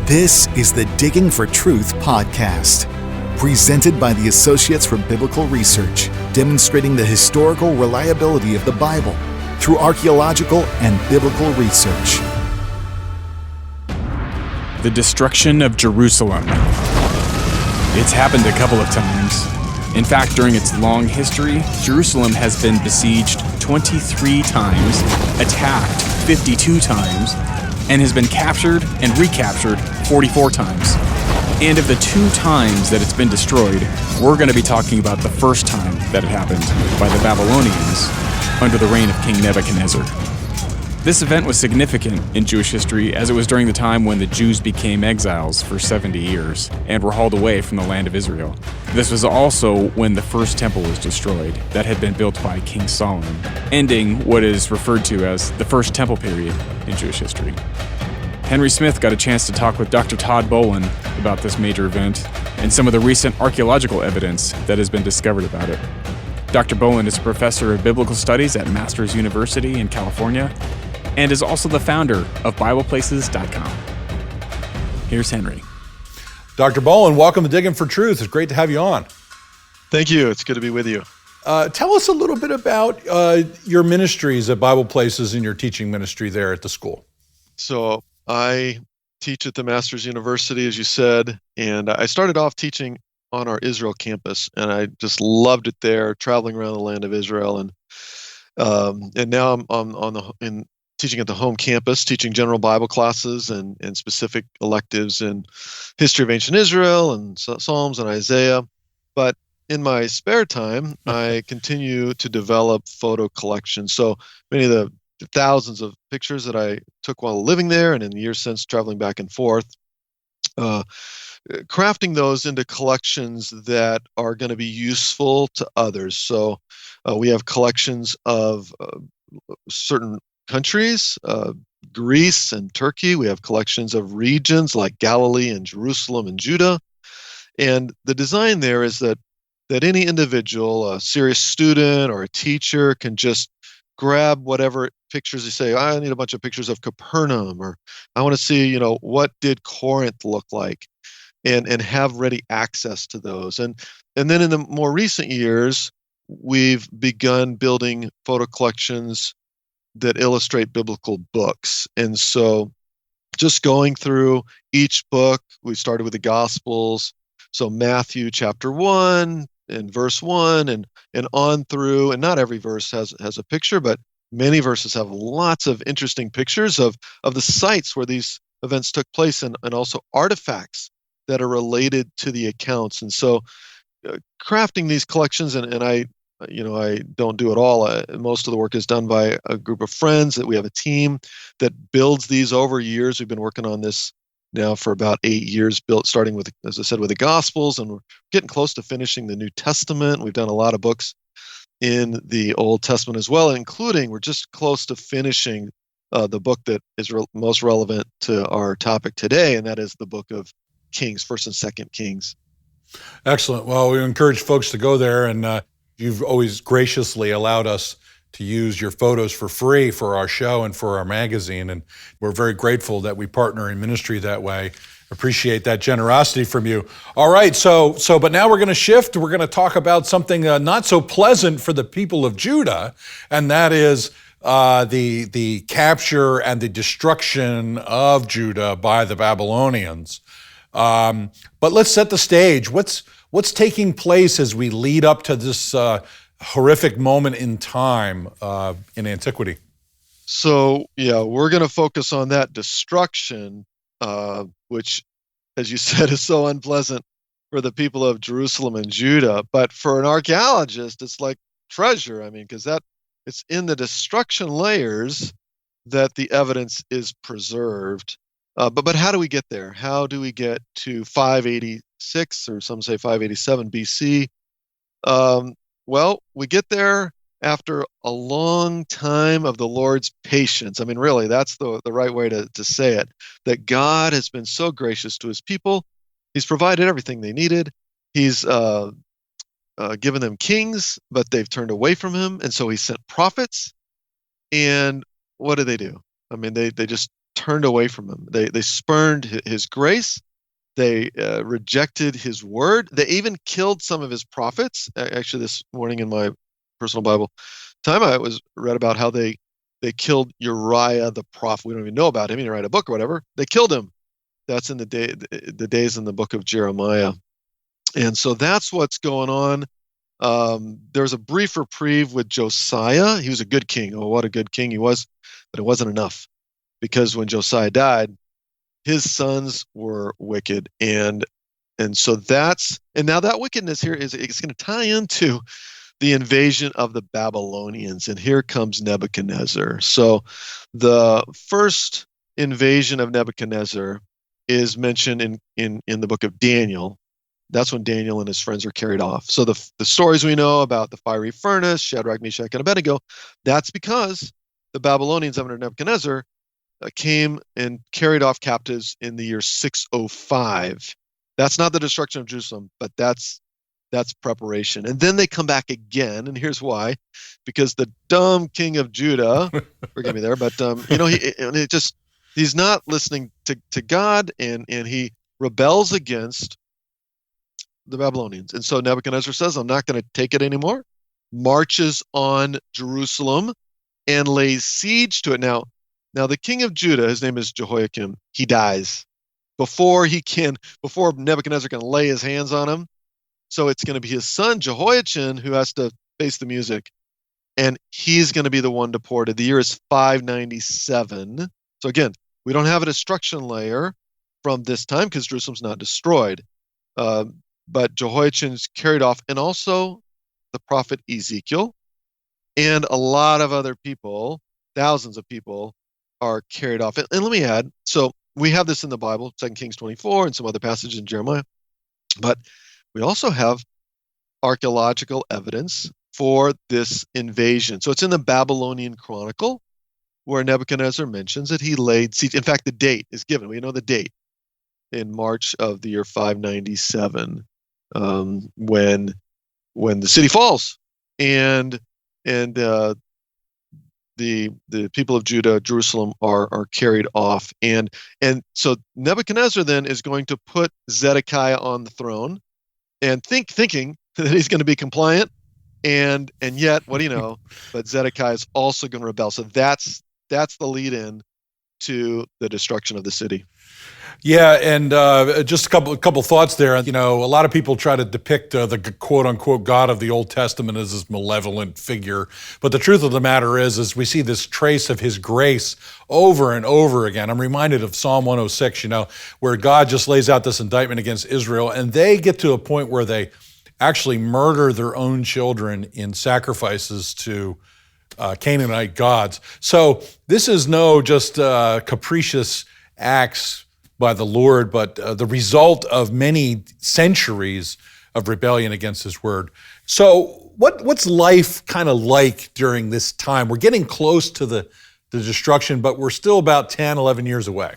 This is the Digging for Truth podcast, presented by the Associates for Biblical Research, demonstrating the historical reliability of the Bible through archaeological and biblical research. The destruction of Jerusalem. It's happened a couple of times. In fact, during its long history, Jerusalem has been besieged 23 times, attacked 52 times, and has been captured and recaptured 44 times. And of the 2 times that it's been destroyed, we're going to be talking about the first time that it happened by the Babylonians under the reign of King Nebuchadnezzar. This event was significant in Jewish history as it was during the time when the Jews became exiles for 70 years and were hauled away from the land of Israel. This was also when the first temple was destroyed that had been built by King Solomon, ending what is referred to as the first temple period in Jewish history. Henry Smith got a chance to talk with Dr. Todd Bolen about this major event and some of the recent archaeological evidence that has been discovered about it. Dr. Bolen is a professor of biblical studies at Masters University in California and is also the founder of BiblePlaces.com. Here's Henry. Dr. Bolen, welcome to Digging for Truth. It's great to have you on. Thank you. It's good to be with you. Tell us a little bit about your ministries at Bible Places and your teaching ministry there at the school. So I teach at the Masters University, as you said, and I started off teaching on our Israel campus, and I just loved it there, traveling around the land of Israel, and now I'm teaching at the home campus, teaching general Bible classes and specific electives in history of ancient Israel and Psalms and Isaiah. But in my spare time, I continue to develop photo collections. So many of the thousands of pictures that I took while living there and in the years since traveling back and forth, crafting those into collections that are going to be useful to others. So we have collections of certain countries, Greece and Turkey. We have collections of regions like Galilee and Jerusalem and Judah. And the design there is that any individual, a serious student or a teacher, can just grab whatever pictures they say. I need a bunch of pictures of Capernaum, or I want to see, what did Corinth look like, and have ready access to those. And then in the more recent years, we've begun building photo collections that illustrate biblical books. And so just going through each book, we started with the Gospels. So Matthew chapter 1 and verse 1 and on through, and not every verse has a picture, but many verses have lots of interesting pictures of the sites where these events took place, and also artifacts that are related to the accounts. And so crafting these collections, and I don't do it all. Most of the work is done by a group of friends that we have a team that builds these over years. We've been working on this now for about 8 years, starting with, as I said, with the Gospels, and we're getting close to finishing the New Testament. We've done a lot of books in the Old Testament as well, including we're just close to finishing the book that is most relevant to our topic today, and that is the book of Kings, 1st and 2nd Kings. Excellent. Well, we encourage folks to go there, and you've always graciously allowed us to use your photos for free for our show and for our magazine, and we're very grateful that we partner in ministry that way. Appreciate that generosity from you. All right, but now we're going to shift. We're going to talk about something not so pleasant for the people of Judah, and that is the capture and the destruction of Judah by the Babylonians. But let's set the stage. What's taking place as we lead up to this horrific moment in time in antiquity? So, we're going to focus on that destruction, which, as you said, is so unpleasant for the people of Jerusalem and Judah. But for an archaeologist, it's like treasure. Because it's in the destruction layers that the evidence is preserved. But how do we get there? How do we get to 586, or some say 587 BC? Well, we get there after a long time of the Lord's patience. Really, that's the right way to say it, that God has been so gracious to his people. He's provided everything they needed. He's given them kings, but they've turned away from him. And so he sent prophets. And what do? They just turned away from him. They spurned his grace. They rejected his word. They even killed some of his prophets. Actually, this morning in my personal Bible time, I read about how they killed Uriah the prophet. We don't even know about him. He didn't write a book or whatever. They killed him. That's in the days in the book of Jeremiah. And so that's what's going on. There's a brief reprieve with Josiah. He was a good king. Oh, what a good king he was. But it wasn't enough, because when Josiah died, his sons were wicked. And so now that wickedness here it's going to tie into the invasion of the Babylonians. And here comes Nebuchadnezzar. So the first invasion of Nebuchadnezzar is mentioned in the book of Daniel. That's when Daniel and his friends are carried off. So the stories we know about the fiery furnace, Shadrach, Meshach, and Abednego, that's because the Babylonians under Nebuchadnezzar came and carried off captives in the year 605. That's not the destruction of Jerusalem, but that's preparation. And then they come back again, and here's why: because the dumb king of Judah, forgive me there, but he's not listening to God, and he rebels against the Babylonians. And so Nebuchadnezzar says, I'm not going to take it anymore, marches on Jerusalem and lays siege to it. Now the king of Judah, his name is Jehoiakim, he dies before Nebuchadnezzar can lay his hands on him. So it's going to be his son Jehoiachin who has to face the music, and he's going to be the one deported. The year is 597. So again, we don't have a destruction layer from this time because Jerusalem's not destroyed. But Jehoiachin's carried off, and also the prophet Ezekiel and a lot of other people, thousands of people, are carried off. And let me add, so we have this in the Bible, 2 Kings 24 and some other passages in Jeremiah, but we also have archaeological evidence for this invasion. So it's in the Babylonian Chronicle, where Nebuchadnezzar mentions that he laid siege. In fact, the date is given. We know the date, in March of the year 597, when the city falls, and the people of Judah, Jerusalem, are carried off, and so Nebuchadnezzar then is going to put Zedekiah on the throne, and thinking that he's going to be compliant, and yet, what do you know? But Zedekiah is also going to rebel. So that's the lead-in to the destruction of the city. Yeah, and just a couple thoughts there. You know, a lot of people try to depict the quote-unquote God of the Old Testament as this malevolent figure. But the truth of the matter is we see this trace of his grace over and over again. I'm reminded of Psalm 106, where God just lays out this indictment against Israel, and they get to a point where they actually murder their own children in sacrifices to Canaanite gods. So this is no just capricious acts by the Lord, but the result of many centuries of rebellion against his word. So what's life kind of like during this time? We're getting close to the destruction, but we're still about 10, 11 years away.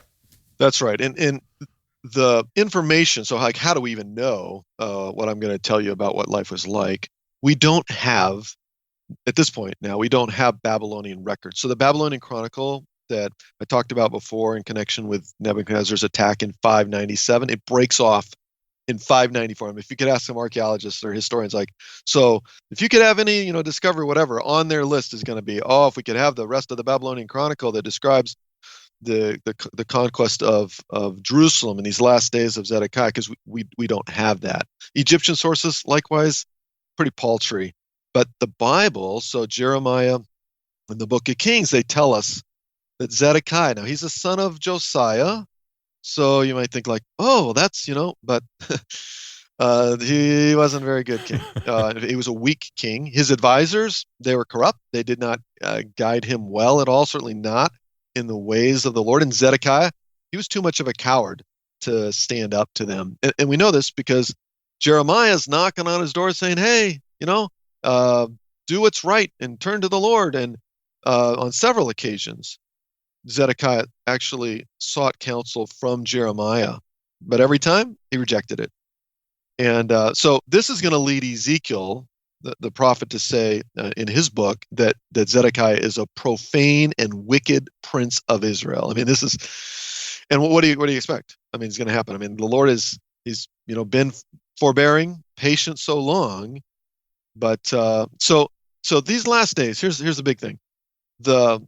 That's right. And the information, so like, how do we even know what I'm going to tell you about what life was like? We don't have, at this point now, we don't have Babylonian records. So the Babylonian Chronicle that I talked about before in connection with Nebuchadnezzar's attack in 597, it breaks off in 594. If you could ask some archaeologists or historians, like, so if you could have any, discovery, whatever, on their list is going to be, if we could have the rest of the Babylonian Chronicle that describes the conquest of Jerusalem in these last days of Zedekiah, because we don't have that. Egyptian sources, likewise, pretty paltry. But the Bible, so Jeremiah and the book of Kings, they tell us that Zedekiah, now he's a son of Josiah, so you might think like, that's, but he wasn't a very good king. He was a weak king. His advisors, they were corrupt. They did not guide him well at all, certainly not in the ways of the Lord. And Zedekiah, he was too much of a coward to stand up to them. And we know this because Jeremiah's knocking on his door saying, hey, do what's right and turn to the Lord. And on several occasions, Zedekiah actually sought counsel from Jeremiah, but every time he rejected it. And so this is going to lead Ezekiel the prophet to say in his book that Zedekiah is a profane and wicked prince of Israel. I mean, this is, and what do you expect? I mean, it's going to happen. I mean, the Lord he's been forbearing, patient so long, but so these last days, here's the big thing: the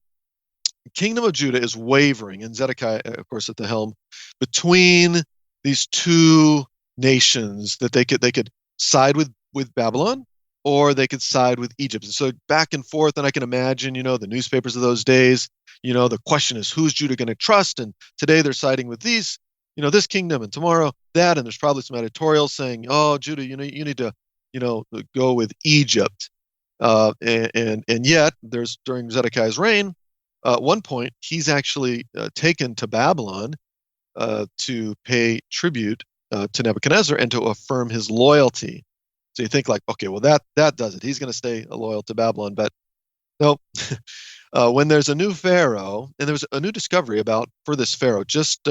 kingdom of Judah is wavering, and Zedekiah, of course, at the helm, between these two nations that they could side with Babylon, or they could side with Egypt. And so back and forth, and I can imagine, the newspapers of those days, the question is, who's Judah going to trust? And today they're siding with these, this kingdom, and tomorrow that, and there's probably some editorials saying, oh, Judah, you need to, go with Egypt. And yet there's, during Zedekiah's reign, at one point, he's actually taken to Babylon to pay tribute to Nebuchadnezzar and to affirm his loyalty. So you think like, okay, well that does it. He's going to stay loyal to Babylon. But no, when there's a new pharaoh, and there was a new discovery for this pharaoh just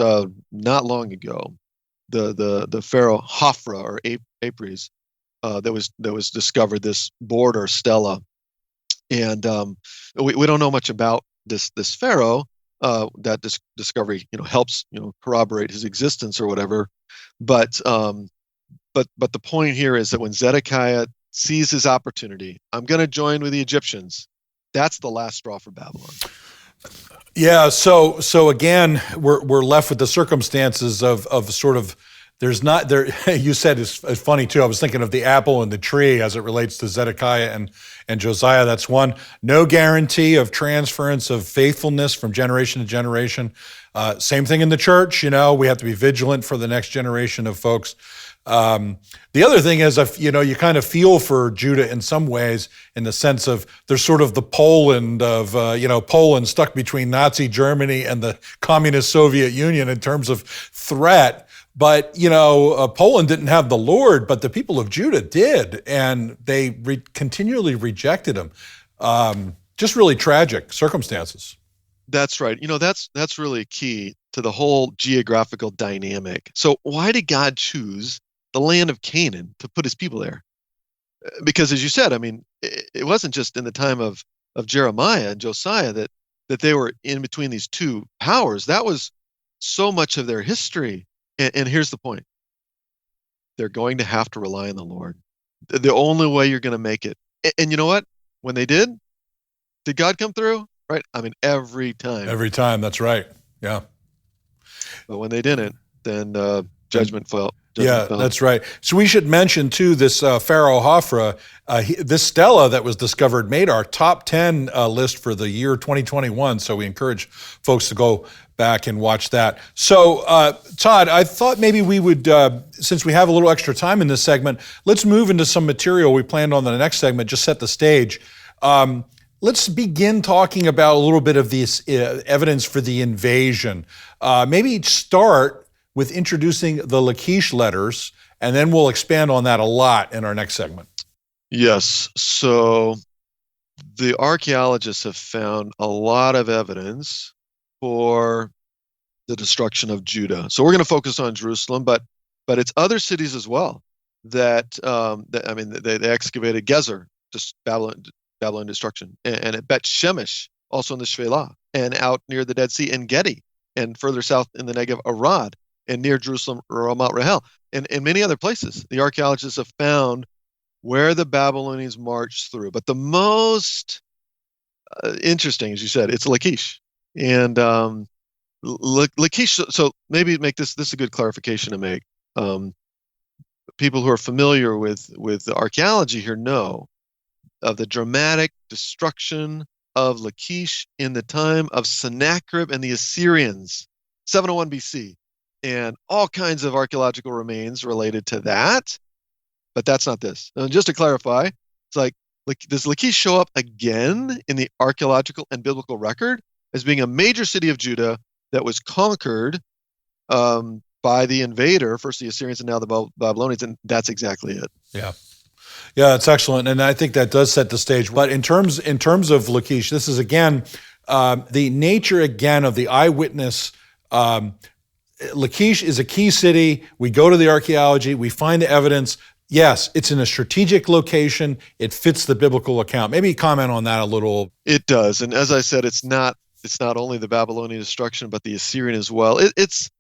not long ago, the pharaoh Hophra or Apries, that was discovered, this board or stela, and we don't know much about this pharaoh. That discovery helps corroborate his existence or whatever, but the point here is that when Zedekiah sees his opportunity, I'm going to join with the Egyptians. That's the last straw for Babylon. Yeah. So again, we're left with the circumstances of sort of. There's not there. You said it's funny too. I was thinking of the apple and the tree as it relates to Zedekiah and Josiah. That's one. No guarantee of transference of faithfulness from generation to generation. Same thing in the church. We have to be vigilant for the next generation of folks. The other thing is, you kind of feel for Judah in some ways, in the sense of there's sort of the Poland of, Poland stuck between Nazi Germany and the communist Soviet Union in terms of threat. But, Poland didn't have the Lord, but the people of Judah did, and they continually rejected him. Just really tragic circumstances. That's right. That's really key to the whole geographical dynamic. So why did God choose the land of Canaan to put his people there? Because as you said, I mean, it wasn't just in the time of Jeremiah and Josiah that they were in between these two powers. That was so much of their history. And here's the point. They're going to have to rely on the Lord. The only way you're going to make it. And you know what? When they did God come through? Right? I mean, every time. Every time, that's right. Yeah. But when they didn't, then judgment fell. That's right. So we should mention, too, this Pharaoh Hophra, this stela that was discovered made our top 10 list for the year 2021. So we encourage folks to go back and watch that. So, Todd, I thought maybe we would, since we have a little extra time in this segment, let's move into some material we planned on the next segment, just set the stage. Let's begin talking about a little bit of this evidence for the invasion. Maybe start with introducing the Lachish letters, and then we'll expand on that a lot in our next segment. Yes. So the archaeologists have found a lot of evidence for the destruction of Judah. So we're going to focus on Jerusalem, but it's other cities as well that they excavated Gezer, just Babylon destruction, and at Bet Shemesh, also in the Shvelah, and out near the Dead Sea in Gedi, and further south in the Negev, Arad, and near Jerusalem, Ramat Rahel, and many other places. The archaeologists have found where the Babylonians marched through. But the most interesting, as you said, it's Lachish. And Lachish, so maybe make this a good clarification to make. People who are familiar with archaeology here know of the dramatic destruction of Lachish in the time of Sennacherib and the Assyrians, 701 BC. And all kinds of archaeological remains related to that, but that's not this. And just to clarify, it's like, does Lachish show up again in the archaeological and biblical record as being a major city of Judah that was conquered by the invader, first the Assyrians and now the Babylonians, and that's exactly it. Yeah, that's excellent, and I think that does set the stage. But in terms of Lachish, this is again the nature again of the eyewitness. Lachish is a key city. We go to the archaeology, we find the evidence. Yes, it's in a strategic location. It fits the biblical account. Maybe comment on that a little. It does, and as I said, it's not only the Babylonian destruction, but the Assyrian as well. It's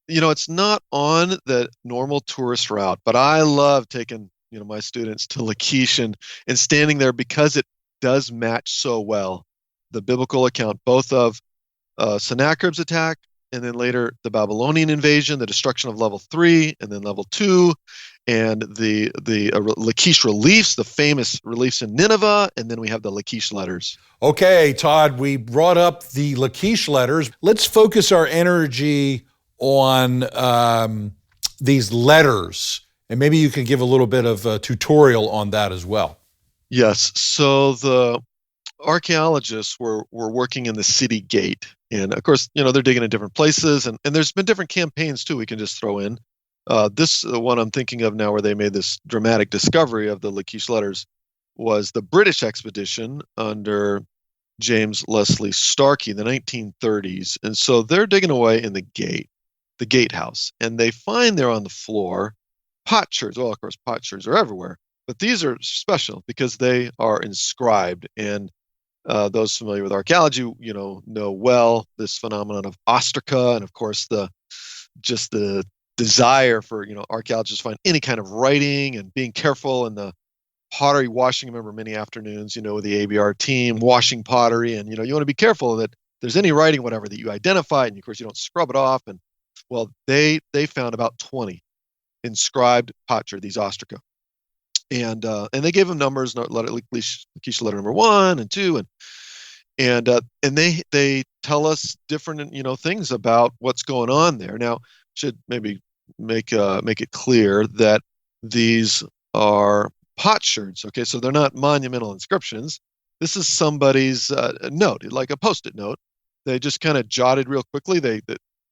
it's not on the normal tourist route, but I love taking my students to Lachish and standing there because it does match so well the biblical account, both of Sennacherib's attack and then later the Babylonian invasion, the destruction of level 3 and then level 2, and the Lachish reliefs, the famous reliefs in Nineveh, and then we have the Lachish letters. Okay, Todd, we brought up the Lachish letters. Let's focus our energy on these letters, and maybe you can give a little bit of a tutorial on that as well. Yes, so the archaeologists were working in the city gate, and of course, they're digging in different places, and there's been different campaigns too we can just throw in. This one I'm thinking of now where they made this dramatic discovery of the Lachish letters was the British expedition under James Leslie Starkey in the 1930s. And so they're digging away in the gatehouse, and they find there on the floor potsherds. Well, of course, potsherds are everywhere, but these are special because they are inscribed. And those familiar with archaeology, know well this phenomenon of ostraca, and of course the desire for archaeologists to find any kind of writing and being careful in the pottery washing. I remember many afternoons, with the ABR team washing pottery, and you want to be careful that there's any writing, whatever, that you identify, and of course you don't scrub it off. And well, they found about 20 inscribed potsherd, these ostraca, and they gave them numbers, Lachish letter number 1 and 2, and they tell us different things about what's going on there. Now, should maybe make it clear that these are potsherds. Okay, so they're not monumental inscriptions. This is somebody's note, like a Post-it note. They just kind of jotted real quickly. The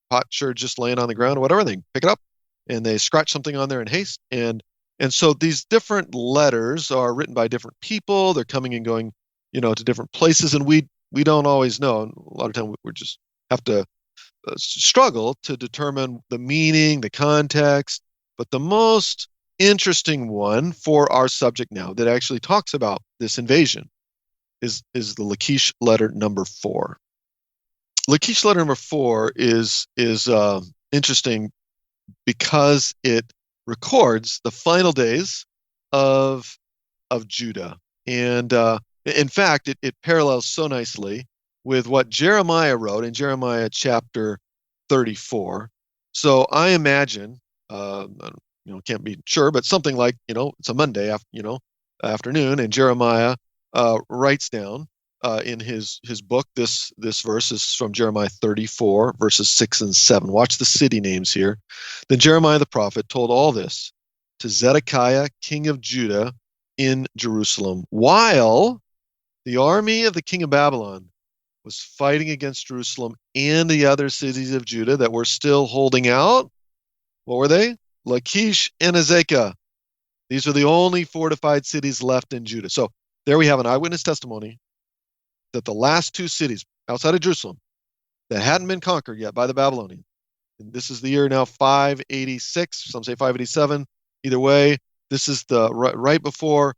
potsherd just laying on the ground or whatever. They pick it up and they scratch something on there in haste. And so these different letters are written by different people. They're coming and going, to different places, and we don't always know. And a lot of time we just have to struggle to determine the meaning, the context. But the most interesting one for our subject now that actually talks about this invasion is the Lachish letter number 4. Lachish letter number 4 is interesting because it records the final days of Judah, and in fact, it parallels so nicely with what Jeremiah wrote in Jeremiah chapter 34. So I imagine, can't be sure, but something like, it's a Monday afternoon, and Jeremiah writes down in his book, this verse is from Jeremiah 34, verses 6 and 7. Watch the city names here. Then Jeremiah the prophet told all this to Zedekiah, king of Judah, in Jerusalem, while the army of the king of Babylon was fighting against Jerusalem and the other cities of Judah that were still holding out. What were they? Lachish and Azekah. These are the only fortified cities left in Judah. So there we have an eyewitness testimony that the last 2 cities outside of Jerusalem that hadn't been conquered yet by the Babylonians, and this is the year now 586, some say 587, either way, this is the right before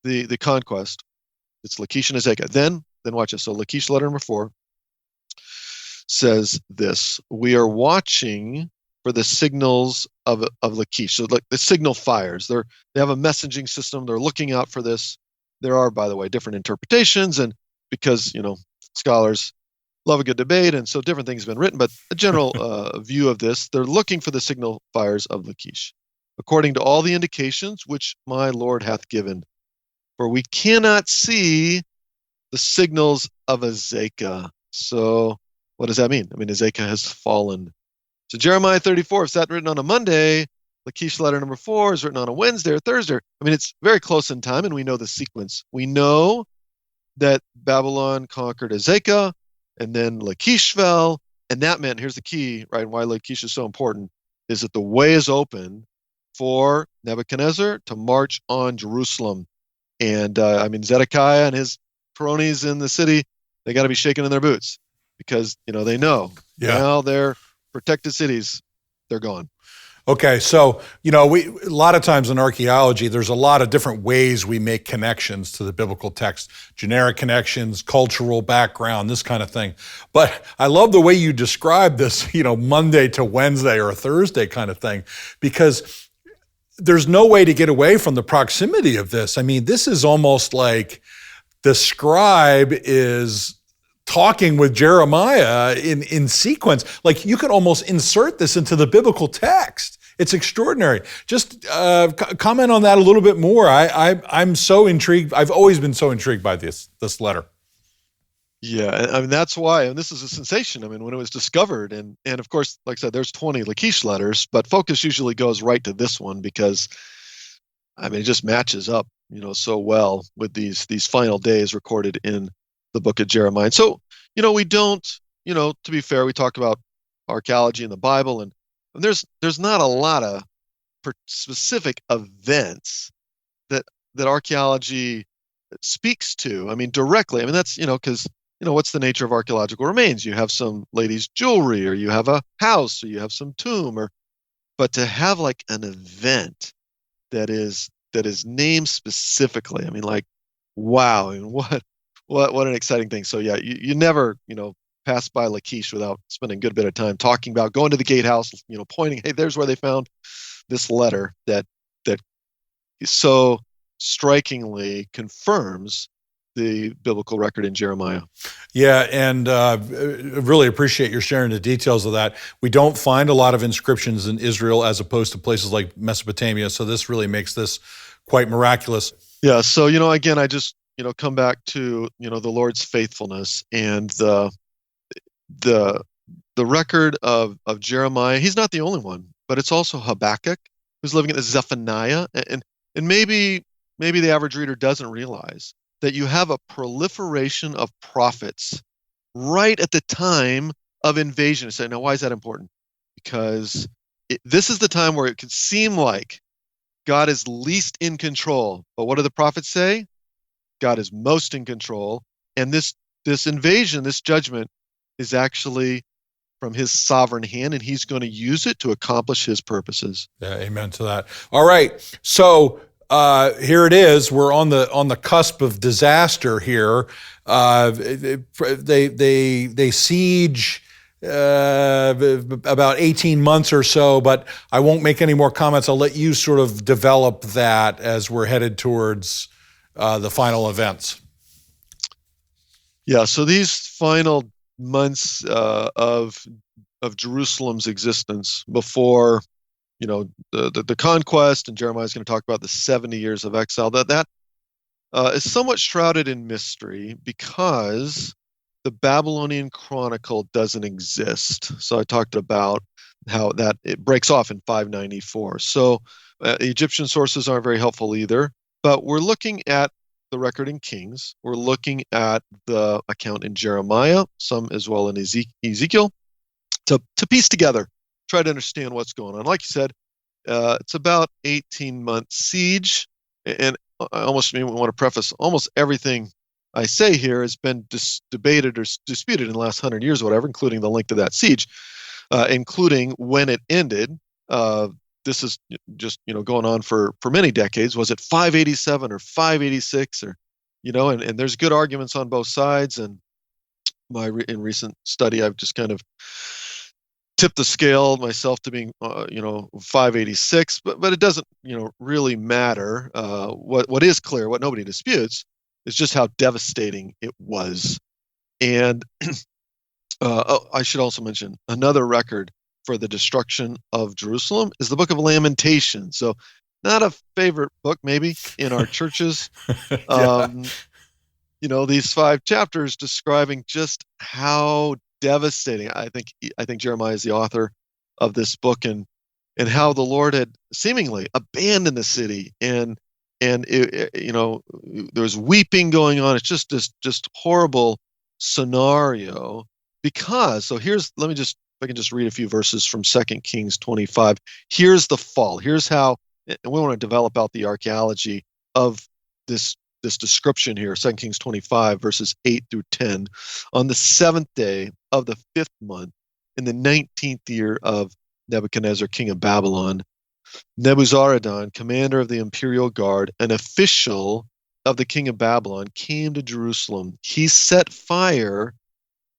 the conquest. It's Lachish and Azekah. Then watch this. So Lachish letter number 4 says this: we are watching for the signals of Lachish. So like the signal fires. They have a messaging system. They're looking out for this. There are, by the way, different interpretations, and because scholars love a good debate, and so different things have been written. But a general view of this, they're looking for the signal fires of Lachish, according to all the indications which my Lord hath given. For we cannot see the signals of Azekah. So what does that mean? I mean, Azekah has fallen. So Jeremiah 34, if that's written on a Monday, Lachish letter number 4 is written on a Wednesday or Thursday. I mean, it's very close in time, and we know the sequence. We know that Babylon conquered Azekah, and then Lachish fell, and that meant, here's the key, right, and why Lachish is so important, is that the way is open for Nebuchadnezzar to march on Jerusalem. And Zedekiah and his cronies in the city, they got to be shaking in their boots because, they know now their protected cities, they're gone. Okay, so, a lot of times in archaeology, there's a lot of different ways we make connections to the biblical text, generic connections, cultural background, this kind of thing. But I love the way you describe this, Monday to Wednesday or a Thursday kind of thing, because there's no way to get away from the proximity of this. I mean, this is almost like the scribe is talking with Jeremiah in sequence. Like, you could almost insert this into the biblical text. It's extraordinary. Just comment on that a little bit more. I'm so intrigued. I've always been so intrigued by this letter. Yeah, I mean, that's why, and this is a sensation. I mean, when it was discovered, and of course, like I said, there's 20 Lachish letters, but focus usually goes right to this one because, I mean, it just matches up, so well with these final days recorded in the book of Jeremiah. And so, we don't, to be fair, we talk about archaeology in the Bible, and there's not a lot of specific events that archaeology speaks to. I mean, directly. I mean, that's, because, what's the nature of archaeological remains? You have some lady's jewelry, or you have a house, or you have some tomb, but to have like an event that is named specifically, I mean, like, wow, I mean, what an exciting thing. So yeah, you never, pass by Lachish without spending a good bit of time talking about going to the gatehouse, pointing, hey, there's where they found this letter that so strikingly confirms the biblical record in Jeremiah. Yeah, and really appreciate your sharing the details of that. We don't find a lot of inscriptions in Israel as opposed to places like Mesopotamia, so this really makes this quite miraculous. Yeah, so, again, I just, come back to, the Lord's faithfulness and the record of Jeremiah. He's not the only one, but it's also Habakkuk, who's living at Zephaniah. And maybe the average reader doesn't realize that you have a proliferation of prophets right at the time of invasion. So now, why is that important? Because this is the time where it could seem like God is least in control. But what do the prophets say? God is most in control. And this invasion, this judgment, is actually from his sovereign hand, and he's going to use it to accomplish his purposes. Yeah, amen to that. All right, so here it is. We're on the cusp of disaster here. They siege about 18 months or so, but I won't make any more comments. I'll let you sort of develop that as we're headed towards the final events. Yeah, so these final months of Jerusalem's existence before, the conquest, and Jeremiah's going to talk about the 70 years of exile, that is somewhat shrouded in mystery because the Babylonian Chronicle doesn't exist. So I talked about how that it breaks off in 594. So Egyptian sources aren't very helpful either, but we're looking at the record in Kings. We're looking at the account in Jeremiah, some as well in Ezekiel, to piece together, try to understand what's going on. Like you said, it's about 18-month siege, and I almost want to preface almost everything I say here has been debated or disputed in the last 100 years or whatever, including the length of that siege, including when it ended. This is just, going on for many decades. Was it 587 or 586 or, and there's good arguments on both sides. And in recent study, I've just kind of tipped the scale myself to being, 586, but it doesn't, really matter. What is clear, what nobody disputes, is just how devastating it was. And I should also mention another record for the destruction of Jerusalem is the book of Lamentations. So not a favorite book maybe in our churches. Yeah. These 5 chapters describing just how devastating. I think Jeremiah is the author of this book, and how the Lord had seemingly abandoned the city, and there's weeping going on. It's just this horrible scenario because, so if I can just read a few verses from 2 Kings 25. Here's the fall. Here's how, and we want to develop out the archaeology of this description here, 2 Kings 25, verses 8 through 10. On the 7th day of the 5th month, in the 19th year of Nebuchadnezzar, king of Babylon, Nebuzaradan, commander of the imperial guard, an official of the king of Babylon, came to Jerusalem. He set fire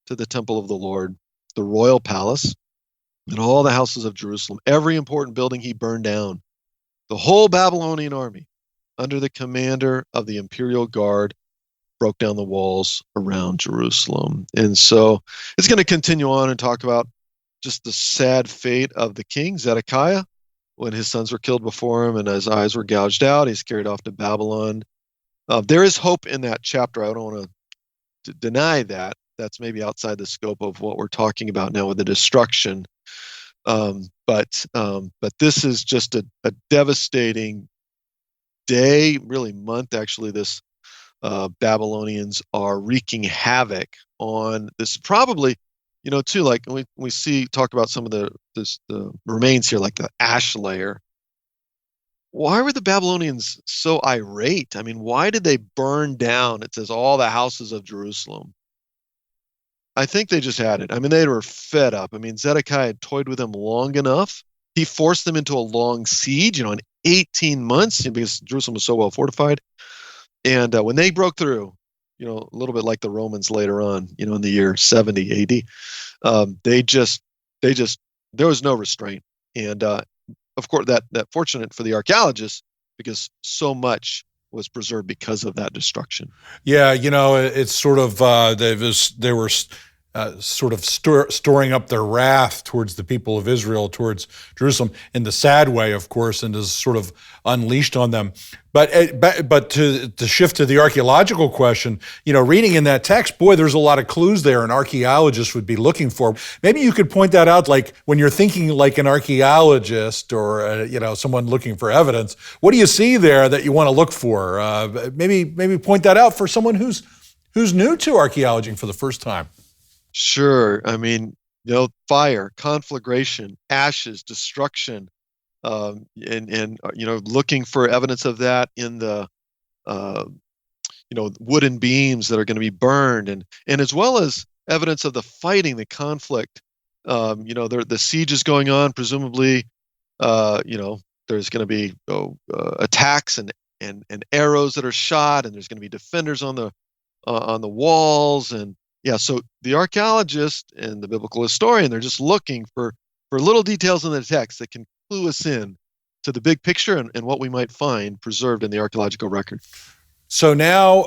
to the temple of the Lord, the royal palace, and all the houses of Jerusalem. Every important building he burned down. The whole Babylonian army, under the commander of the imperial guard, broke down the walls around Jerusalem. And so it's going to continue on and talk about just the sad fate of the king, Zedekiah, when his sons were killed before him and his eyes were gouged out. He's carried off to Babylon. There is hope in that chapter. I don't want to deny that. That's maybe outside the scope of what we're talking about now with the destruction. But this is just a devastating day, really month, actually. This Babylonians are wreaking havoc on this. Probably, too, like we talk about some of the remains here, like the ash layer. Why were the Babylonians so irate? I mean, why did they burn down, it says, all the houses of Jerusalem? I think they just had it. I mean, they were fed up. I mean, Zedekiah had toyed with them long enough. He forced them into a long siege, in 18 months, because Jerusalem was so well fortified. And when they broke through, a little bit like the Romans later on, in the year 70 AD, there was no restraint. And of course, that fortunate for the archaeologists, because so much was preserved because of that destruction. Yeah, it's sort of they were sort of storing up their wrath towards the people of Israel, towards Jerusalem, in the sad way, of course, and is sort of unleashed on them. But to shift to the archaeological question, reading in that text, boy, there's a lot of clues there an archaeologist would be looking for. Maybe you could point that out, like when you're thinking like an archaeologist or someone looking for evidence. What do you see there that you want to look for? Maybe point that out for someone who's new to archaeology for the first time. Sure. I mean, fire, conflagration, ashes, destruction, and looking for evidence of that in the wooden beams that are going to be burned, and as well as evidence of the fighting, the conflict. The siege is going on. Presumably, there's going to be attacks and arrows that are shot, and there's going to be defenders on the walls. And yeah, so the archaeologist and the biblical historian, they're just looking for little details in the text that can clue us in to the big picture and what we might find preserved in the archaeological record. So now,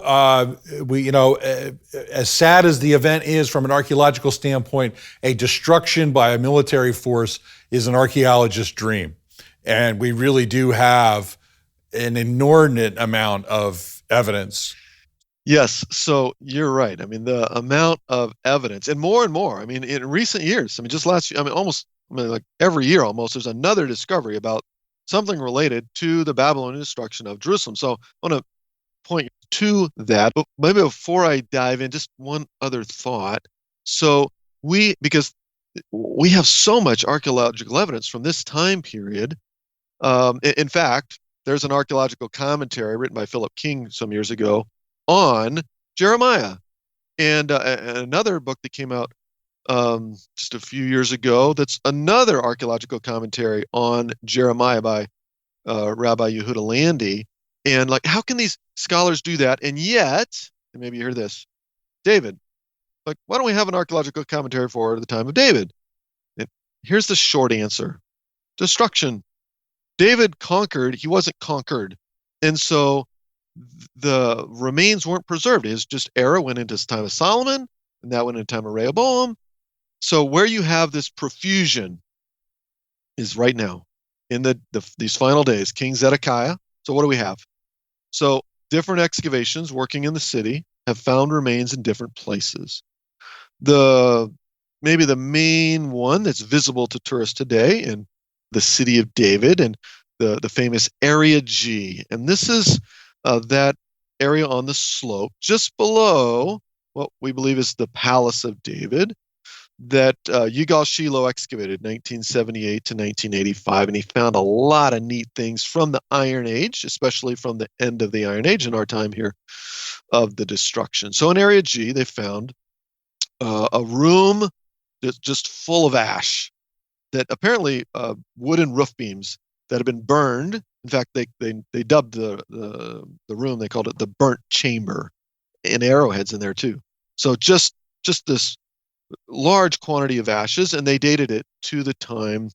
as sad as the event is from an archaeological standpoint, a destruction by a military force is an archaeologist's dream. And we really do have an inordinate amount of evidence. Yes, so you're right. I mean, the amount of evidence, and more, I mean, in recent years, just last year, like every year almost, there's another discovery about something related to the Babylonian destruction of Jerusalem. So I want to point to that, but maybe before I dive in, just one other thought. So because we have so much archaeological evidence from this time period. In fact, there's an archaeological commentary written by Philip King some years ago on Jeremiah, and another book that came out just a few years ago, that's another archaeological commentary on Jeremiah by Rabbi Yehuda Landy. And like, how can these scholars do that? And yet, and maybe you hear this, David, like, why don't we have an archaeological commentary for the time of David? And here's the short answer: destruction. David conquered, he wasn't conquered. And so the remains weren't preserved. His just era went into the time of Solomon, and that went into the time of Rehoboam. So where you have this profusion is right now in these final days, King Zedekiah. So what do we have? So different excavations working in the city have found remains in different places. Maybe the main one that's visible to tourists today in the city of David, and the famous Area G. And this is that area on the slope just below what we believe is the Palace of David that Yigal Shiloh excavated 1978 to 1985. And he found a lot of neat things from the Iron Age, especially from the end of the Iron Age in our time here of the destruction. So in Area G, they found a room that's just full of ash that apparently wooden roof beams that had been burned. In fact, they dubbed the room, they called it the burnt chamber, and arrowheads in there too. So just this large quantity of ashes, and they dated it to the time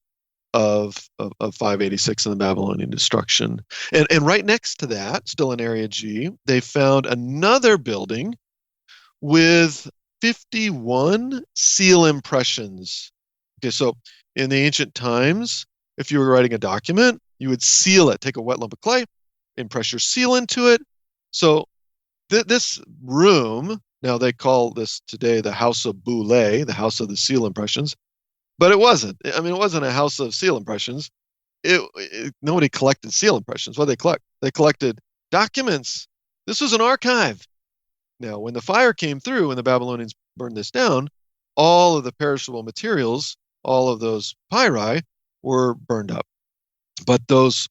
of 586 and the Babylonian destruction. And right next to that, still in Area G, they found another building with 51 seal impressions. Okay, so in the ancient times, if you were writing a document, you would seal it, take a wet lump of clay, impress your seal into it. So this room, now they call this today the House of Boule, the House of the Seal Impressions, but it wasn't. I mean, it wasn't a house of seal impressions. Nobody collected seal impressions. What did they collect? They collected documents. This was an archive. Now, when the fire came through and the Babylonians burned this down, all of the perishable materials, all of those pyri, were burned up. But those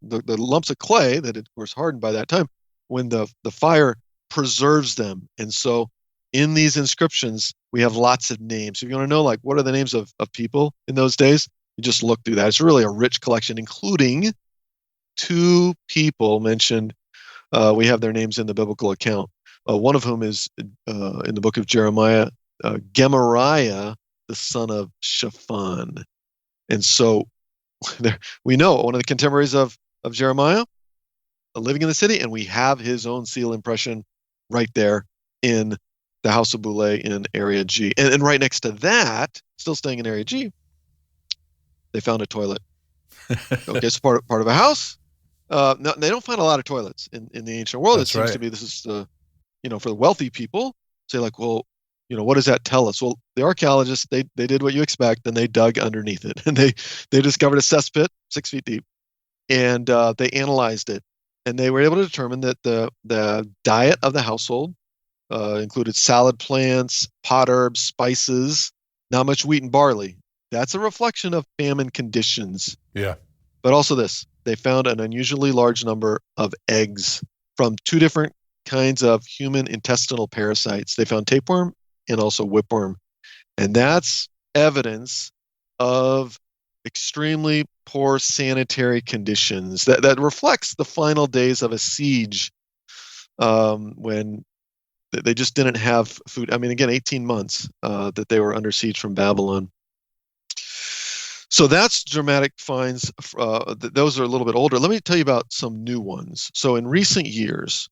the lumps of clay that had, of course, hardened by that time, when the fire preserves them. And so in these inscriptions, we have lots of names. If you want to know, like, what are the names of people in those days, you just look through that. It's really a rich collection, including 2 people mentioned. We have their names in the biblical account. One of whom is in the book of Jeremiah, Gemariah, the son of Shaphan. And so we know one of the contemporaries of Jeremiah living in the city, and we have his own seal impression right there in the House of Boule in Area G. And right next to that, still staying in Area G, they found a toilet. Okay, so part of a house. No, they don't find a lot of toilets in the ancient world. That's it seems to be this is for the wealthy people. Say like, well, what does that tell us? Well, the archaeologists they did what you expect, and they dug underneath it, and they discovered a cesspit 6 feet deep, and they analyzed it, and they were able to determine that the diet of the household included salad plants, pot herbs, spices, not much wheat and barley. That's a reflection of famine conditions. Yeah. But also this, they found an unusually large number of eggs from 2 different kinds of human intestinal parasites. They found tapeworm and also whipworm. And that's evidence of extremely poor sanitary conditions that reflects the final days of a siege, when they just didn't have food. I mean, again, 18 months that they were under siege from Babylon. So that's dramatic finds. Those are a little bit older. Let me tell you about some new ones. So in recent years,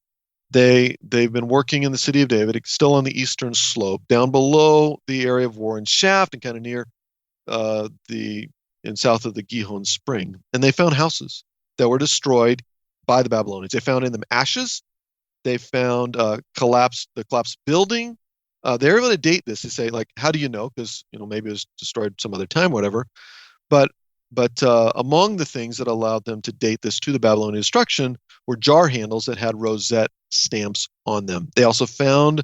they've been working in the city of David, still on the eastern slope, down below the area of Warren Shaft and kind of near south of the Gihon Spring. And they found houses that were destroyed by the Babylonians. They found in them ashes. They found the collapsed building. They're able to date this. They say, like, how do you know? Because maybe it was destroyed some other time, whatever. But among the things that allowed them to date this to the Babylonian destruction were jar handles that had rosette stamps on them. They also found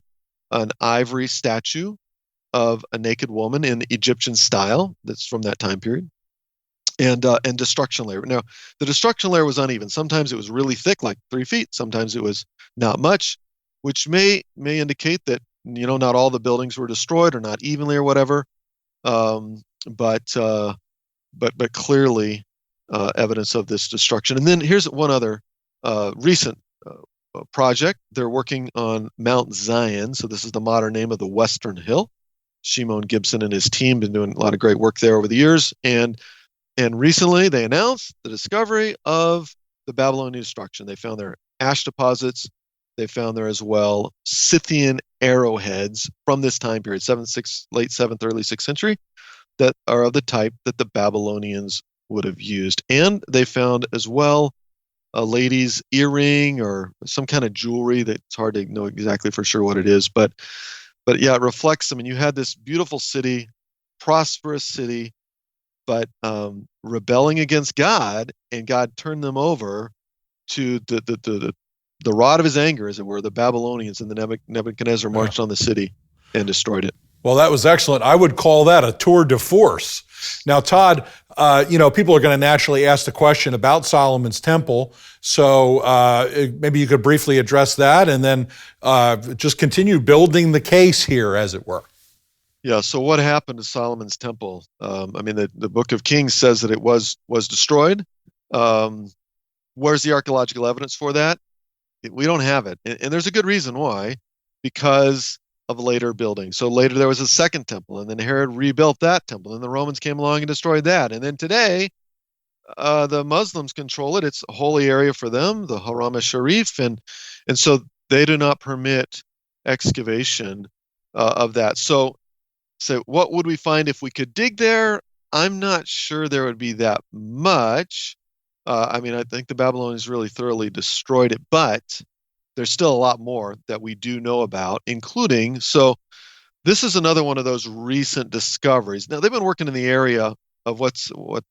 an ivory statue of a naked woman in Egyptian style that's from that time period, and destruction layer. Now, the destruction layer was uneven. Sometimes it was really thick, like 3 feet. Sometimes it was not much, which may indicate that not all the buildings were destroyed or not evenly or whatever. But clearly evidence of this destruction. And then here's one other recent project. They're working on Mount Zion. So this is the modern name of the Western Hill. Shimon Gibson and his team been doing a lot of great work there over the years. And recently they announced the discovery of the Babylonian destruction. They found their ash deposits. They found there as well Scythian arrowheads from this time period, late 7th, early 6th century, that are of the type that the Babylonians would have used. And they found as well a lady's earring or some kind of jewelry that's hard to know exactly for sure what it is. But yeah, it reflects, you had this beautiful city, prosperous city, but rebelling against God, and God turned them over to the rod of his anger, as it were, the Babylonians, and the Nebuchadnezzar marched on the city and destroyed it. Well, that was excellent. I would call that a tour de force. Now, Todd, people are going to naturally ask the question about Solomon's temple. So maybe you could briefly address that and then just continue building the case here, as it were. Yeah. So what happened to Solomon's temple? I mean, the Book of Kings says that it was destroyed. Um, where's the archaeological evidence for that? We don't have it, and there's a good reason why, because of later building. So later there was a second temple, and then Herod rebuilt that temple, and the Romans came along and destroyed that, and then today the Muslims control it. It's a holy area for them, the Haram al-Sharif, and so they do not permit excavation of that. So what would we find if we could dig there? I'm not sure there would be that much. I mean, I think the Babylonians really thoroughly destroyed it, but there's still a lot more that we do know about, including, so this is another one of those recent discoveries. Now, they've been working in the area of what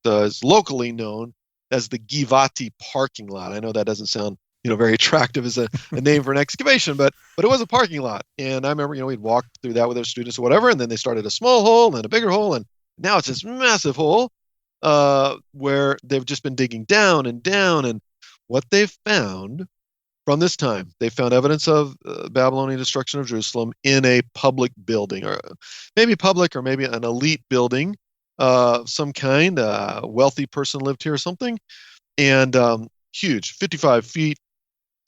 is locally known as the Givati parking lot. I know that doesn't sound, very attractive as a name for an excavation, but it was a parking lot. And I remember, we'd walk through that with our students or whatever, and then they started a small hole and a bigger hole, and now it's this massive hole where they've just been digging down and down. And what they've found from this time, they found evidence of Babylonian destruction of Jerusalem in a public building, or maybe public, or maybe an elite building of some kind. A wealthy person lived here or something. And huge, 55 feet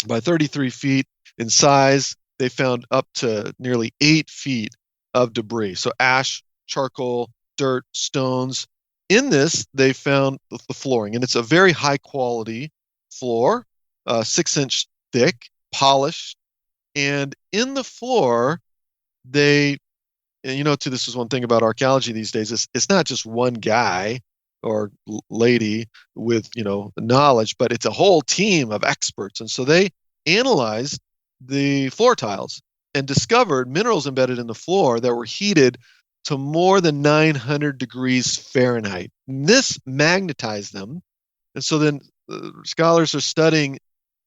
by 33 feet in size. They found up to nearly 8 feet of debris. So ash, charcoal, dirt, stones. In this, they found the flooring, and it's a very high quality floor, 6-inch thick, polished. And in the floor, this is one thing about archaeology these days. It's not just one guy or lady with, knowledge, but it's a whole team of experts. And so they analyzed the floor tiles and discovered minerals embedded in the floor that were heated to more than 900 degrees Fahrenheit. And this magnetized them. And so then scholars are studying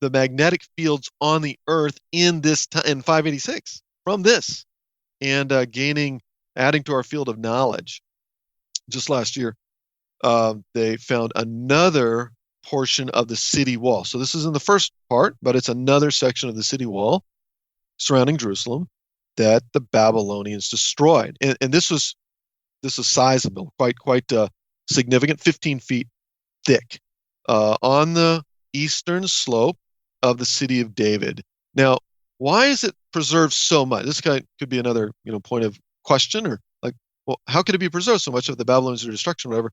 the magnetic fields on the earth in 586 from this, and adding to our field of knowledge. Just last year, they found another portion of the city wall. So this is in the first part, but it's another section of the city wall surrounding Jerusalem that the Babylonians destroyed. And this was sizable, quite significant, 15 feet thick, on the eastern slope of the city of David. Now, why is it preserved so much? This could be another point of question, or like, well, how could it be preserved so much if the Babylonians are destruction, whatever,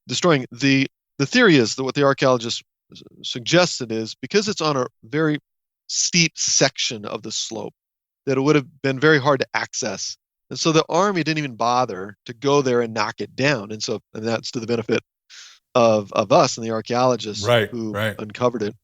destroying? The theory is that what the archaeologists suggested is because it's on a very steep section of the slope, that it would have been very hard to access. And so the army didn't even bother to go there and knock it down. And that's to the benefit of us and the archaeologists who uncovered it.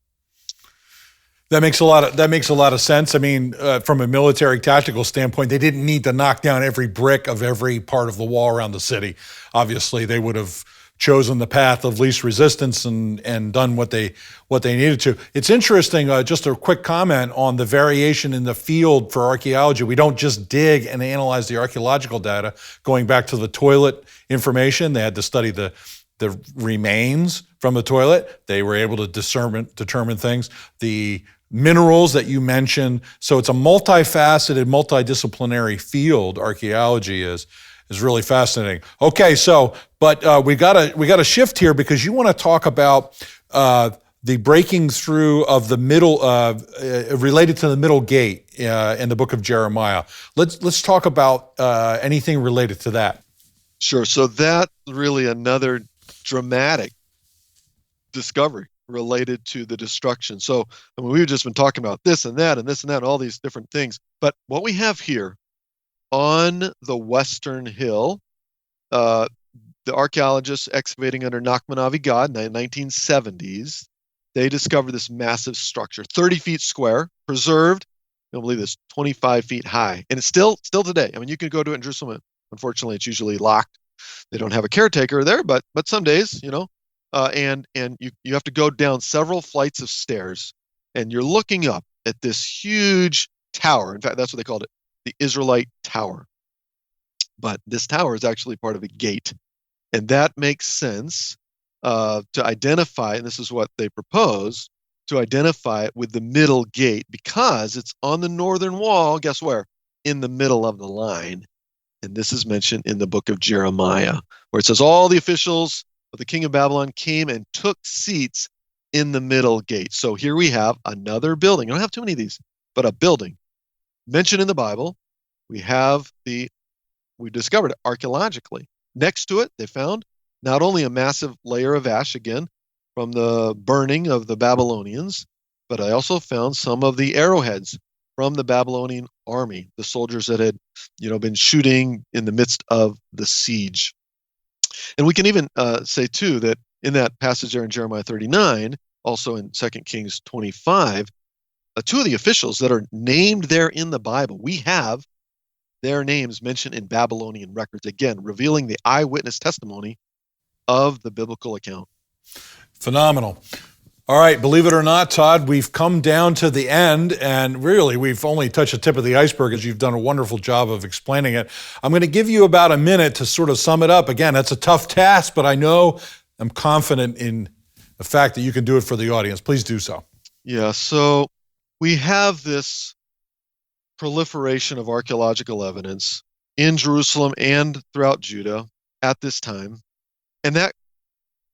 That makes a lot of sense. I mean, from a military tactical standpoint, they didn't need to knock down every brick of every part of the wall around the city. Obviously, they would have chosen the path of least resistance and done what they needed to. It's interesting, just a quick comment on the variation in the field for archaeology. We don't just dig and analyze the archaeological data. Going back to the toilet information, they had to study the remains from the toilet. They were able to determine things. The minerals that you mentioned. So it's a multifaceted, multidisciplinary field. Archaeology is really fascinating. Okay, so but we gotta shift here because you want to talk about the breaking through of the middle, related to the middle gate in the book of Jeremiah. Let's talk about anything related to that. Sure. So that really another dramatic discovery related to the destruction. So we've just been talking about this and that and this and that, and all these different things. But what we have here on the Western Hill, the archaeologists excavating under Nachman Avigad in the 1970s, they discovered this massive structure, 30 feet square, preserved. You'll believe this, 25 feet high. And it's still today. I mean, you can go to it in Jerusalem. Unfortunately, it's usually locked. They don't have a caretaker there, but some days, and you have to go down several flights of stairs, and you're looking up at this huge tower. In fact, that's what they called it, the Israelite Tower. But this tower is actually part of a gate, and that makes sense to identify, and this is what they propose, to identify it with the middle gate because it's on the northern wall. Guess where? In the middle of the line. And this is mentioned in the book of Jeremiah, where it says, all the officials of the king of Babylon came and took seats in the middle gate. So here we have another building. I don't have too many of these, but a building mentioned in the Bible. We discovered it archaeologically. Next to it, they found not only a massive layer of ash, again, from the burning of the Babylonians, but I also found some of the arrowheads from the Babylonian army, the soldiers that had, been shooting in the midst of the siege. And we can even say, too, that in that passage there in Jeremiah 39, also in 2 Kings 25, two of the officials that are named there in the Bible, we have their names mentioned in Babylonian records, again, revealing the eyewitness testimony of the biblical account. Phenomenal. All right, believe it or not, Todd, we've come down to the end, and really we've only touched the tip of the iceberg as you've done a wonderful job of explaining it. I'm going to give you about a minute to sort of sum it up. Again, that's a tough task, but I'm confident in the fact that you can do it for the audience. Please do so. Yeah, so we have this proliferation of archaeological evidence in Jerusalem and throughout Judah at this time, and that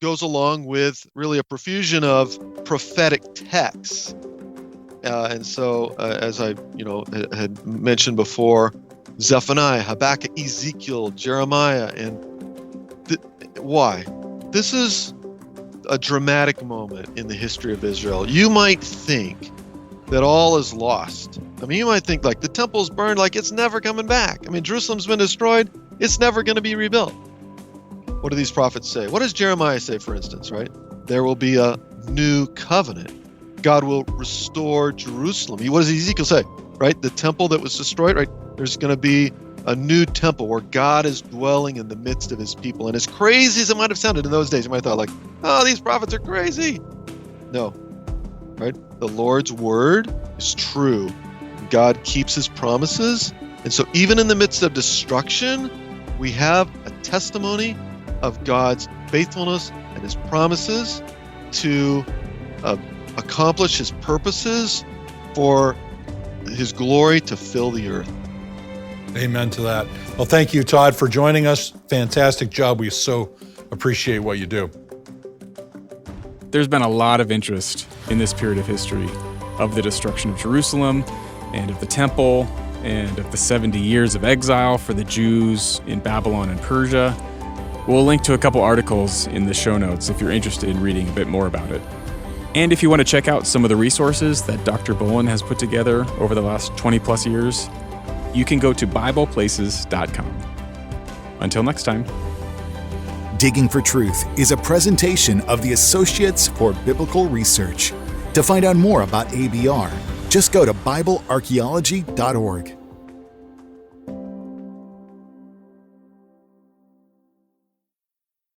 goes along with really a profusion of prophetic texts. And so, as I had mentioned before, Zephaniah, Habakkuk, Ezekiel, Jeremiah, and why? This is a dramatic moment in the history of Israel. You might think that all is lost. I mean, you might think like the temple's burned, like it's never coming back. I mean, Jerusalem's been destroyed. It's never going to be rebuilt. What do these prophets say? What does Jeremiah say, for instance, right? There will be a new covenant. God will restore Jerusalem. What does Ezekiel say, right? The temple that was destroyed, right? There's going to be a new temple where God is dwelling in the midst of his people. And as crazy as it might have sounded in those days, you might have thought like, oh, these prophets are crazy. No, right? The Lord's word is true. God keeps his promises. And so even in the midst of destruction, we have a testimony of God's faithfulness and his promises to accomplish his purposes for his glory to fill the earth. Amen to that. Well, thank you, Todd, for joining us. Fantastic job. We so appreciate what you do. There's been a lot of interest in this period of history of the destruction of Jerusalem and of the temple and of the 70 years of exile for the Jews in Babylon and Persia. We'll link to a couple articles in the show notes if you're interested in reading a bit more about it. And if you want to check out some of the resources that Dr. Bolen has put together over the last 20 plus years, you can go to BiblePlaces.com. Until next time. Digging for Truth is a presentation of the Associates for Biblical Research. To find out more about ABR, just go to BibleArchaeology.org.